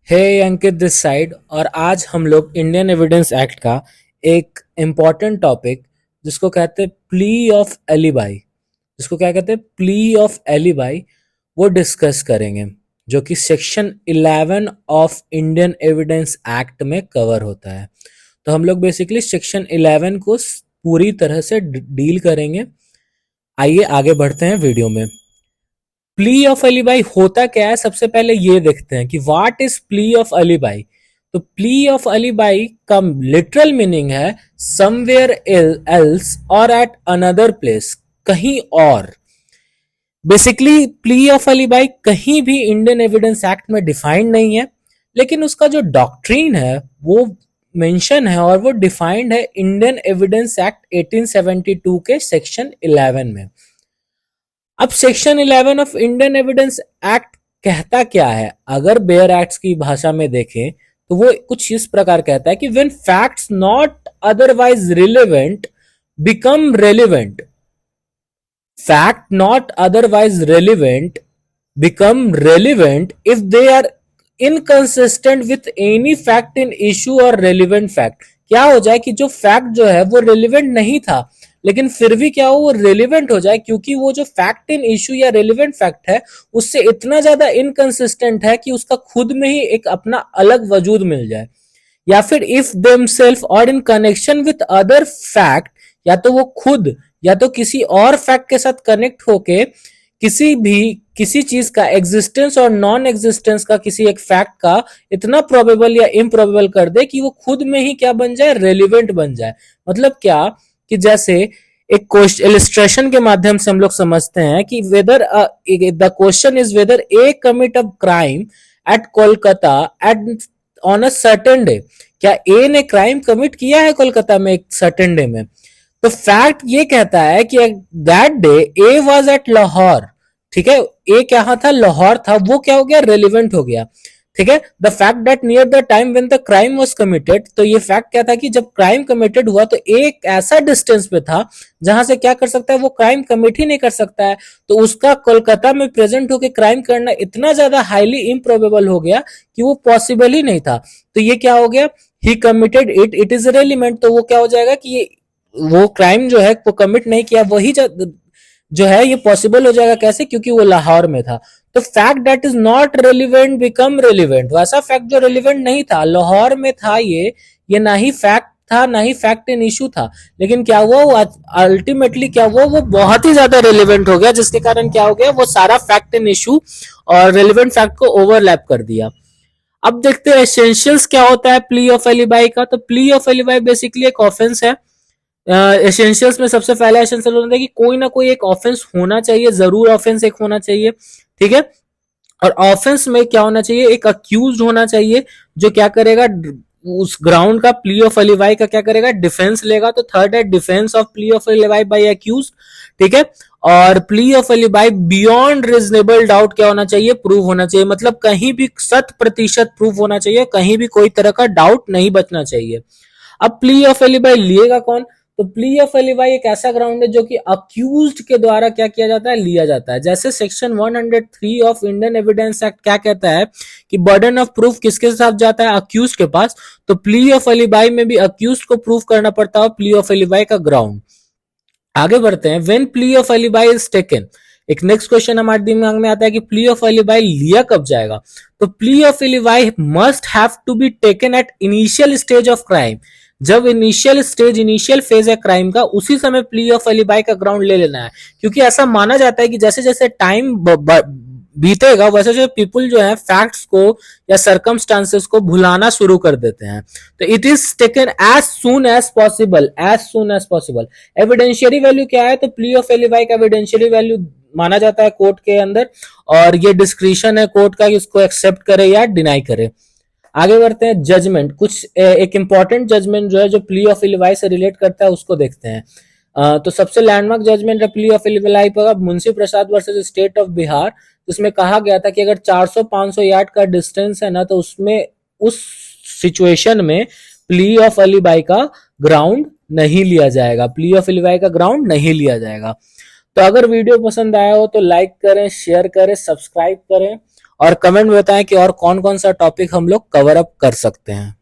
Hey Ankit this side. और आज हम लोग इंडियन एविडेंस एक्ट का एक इम्पॉर्टेंट टॉपिक जिसको कहते हैं प्ली ऑफ एलिबाई, जिसको क्या कहते हैं प्ली ऑफ एलिबाई, वो डिस्कस करेंगे, जो कि section 11 of Indian evidence act में कवर होता है। तो हम लोग बेसिकली सेक्शन 11 को पूरी तरह से डील करेंगे। आइए आगे बढ़ते हैं वीडियो में। प्ली ऑफ अलीबाई होता क्या है, सबसे पहले ये देखते हैं कि व्हाट इज प्ली ऑफ अलीबाई। तो प्ली ऑफ अलीबाई का लिटरल मीनिंग है समवेयर एल्स और एट अनदर प्लेस, कहीं और। बेसिकली प्ली ऑफ अलीबाई कहीं भी इंडियन एविडेंस एक्ट में डिफाइंड नहीं है, लेकिन उसका जो डॉक्ट्रीन है वो मेंशन है और वो डिफाइंड है इंडियन एविडेंस एक्ट 1872 के सेक्शन 11 में। अब section 11 of Indian evidence act कहता क्या है, अगर बेयर एक्ट्स की भाषा में देखें तो वो कुछ इस प्रकार कहता है कि when facts not otherwise relevant become relevant, fact not otherwise relevant become relevant if they are inconsistent with any fact in issue और रेलिवेंट फैक्ट। क्या हो जाए कि जो फैक्ट जो है वो रेलिवेंट नहीं था, लेकिन फिर भी क्या हो वो रेलिवेंट हो जाए, क्योंकि वो जो फैक्ट इन इशू या रेलिवेंट फैक्ट है उससे इतना ज्यादा इनकंसिस्टेंट है कि उसका खुद में ही एक अपना अलग वजूद मिल जाए। या फिर इफ देमसेल्फ और in connection with other fact, या तो वो खुद या तो किसी और फैक्ट के साथ कनेक्ट होके किसी चीज का एग्जिस्टेंस और नॉन एग्जिस्टेंस का किसी एक फैक्ट का इतना प्रोबेबल या इम्प्रोबेबल कर दे कि वो खुद में ही क्या बन जाए, रेलिवेंट बन जाए। मतलब क्या कि जैसे एक इलिस्ट्रेशन के माध्यम से हम लोग समझते हैं कि whether the question is whether A commit a crime at Kolkata at on a certain day. क्या ए ने क्राइम कमिट किया है कोलकाता में एक सर्टेन डे में? तो फैक्ट ये कहता है कि that day A was at Lahore. ठीक है, ए क्या था, लाहौर था। वो क्या हो गया, रेलिवेंट हो गया। ठीक है, the fact that near the time when the crime was committed, तो ये फैक्ट क्या था कि जब क्राइम कमिटेड हुआ तो एक ऐसा डिस्टेंस पे था जहां से क्या कर सकता है, वो क्राइम कमिट ही नहीं कर सकता है। तो उसका कोलकाता में प्रेजेंट होकर क्राइम करना इतना ज्यादा हाईली इम्प्रोबेबल हो गया कि वो पॉसिबल ही नहीं था। तो ये क्या हो गया, he committed it, it is relevant. तो वो क्या हो जाएगा कि ये वो क्राइम जो है वो कमिट नहीं किया, वही जो है ये पॉसिबल हो जाएगा। कैसे? क्योंकि वो लाहौर में था। तो fact that is not relevant become relevant. वैसा फैक्ट जो रेलिवेंट नहीं था, लाहौर में था ये ना ही फैक्ट था ना ही फैक्ट इन इशू था, लेकिन क्या हुआ, वो अल्टीमेटली क्या हुआ, वो बहुत ही ज्यादा रेलिवेंट हो गया, जिसके कारण क्या हो गया, वो सारा फैक्ट इन इशू और रेलिवेंट फैक्ट को ओवरलैप कर दिया। अब देखते हैं एसेंशियल्स क्या होता है प्ली ऑफ एलिबाई का। तो प्ली ऑफ एलिबाई बेसिकली एक ऑफेंस है। एसेंशियल्स में सबसे पहला एसेंशियल होता है कि कोई ना कोई एक ऑफेंस होना चाहिए, जरूर ऑफेंस एक होना चाहिए। ठीक है, और ऑफेंस में क्या होना चाहिए, एक अक्यूज होना चाहिए जो क्या करेगा, उस ग्राउंड का प्ली ऑफ एलिबाई का क्या करेगा, डिफेंस लेगा। तो थर्ड है defence of plea of alibi by accused. ठीक है, और plea of alibi beyond reasonable doubt क्या होना चाहिए, प्रूव होना चाहिए। मतलब कहीं भी 100% प्रूव होना चाहिए, कहीं भी कोई तरह का डाउट नहीं बचना चाहिए। अब प्ली ऑफ एलिबाई लिएगा कौन? तो प्ली ऑफ एलिबाई एक ऐसा ग्राउंड है जो कि अक्यूज्ड के द्वारा क्या किया जाता है, लिया जाता है। जैसे section 103 of Indian evidence act क्या कहता है कि बर्डन ऑफ प्रूफ किसके साथ जाता है, अक्यूज के पास। तो प्ली ऑफ एलिबाई में भी अक्यूज को प्रूफ करना पड़ता है प्ली ऑफ एलिबाई का ग्राउंड। आगे बढ़ते हैं। When plea of alibi is taken, एक नेक्स्ट क्वेश्चन हमारे दिमाग में आता है कि प्ली ऑफ एलिबाई लिया कब जाएगा। तो plea of alibi must have to be taken at initial stage of crime. जब इनिशियल फेज है क्राइम का, उसी समय प्ली ऑफ एलिबाई का ग्राउंड ले लेना है। क्योंकि ऐसा माना जाता है कि जैसे जैसे टाइम बीतेगा वैसे जो पीपल जो है फैक्ट्स को या सर्कमस्टांसेस को भुलाना शुरू कर देते हैं। तो it is taken as soon as possible, as soon as possible. Evidentiary value क्या है? तो प्ली ऑफ एलिबाई का एविडेंशियरी वैल्यू माना जाता है कोर्ट के अंदर, और ये डिस्क्रिशन है कोर्ट का कि उसको एक्सेप्ट करे या डिनाई करे। आगे बढ़ते हैं। जजमेंट, कुछ एक इंपॉर्टेंट जजमेंट जो है जो प्ली ऑफ एलिबाई से रिलेट करता है उसको देखते हैं। तो सबसे लैंडमार्क जजमेंट है प्ली ऑफ एलिबाई पर मुंशी प्रसाद वर्सेस स्टेट ऑफ बिहार, जिसमें कहा गया था कि अगर 400-500 यार्ड का डिस्टेंस है ना, तो उसमें उस सिचुएशन में प्ली ऑफ एलिबाई का ग्राउंड नहीं लिया जाएगा, प्ली ऑफ एलिबाई का ग्राउंड नहीं लिया जाएगा। तो अगर वीडियो पसंद आया हो तो लाइक करें, शेयर करें, सब्सक्राइब करें और कमेंट में बताएं कि और कौन कौन सा टॉपिक हम लोग कवर अप कर सकते हैं।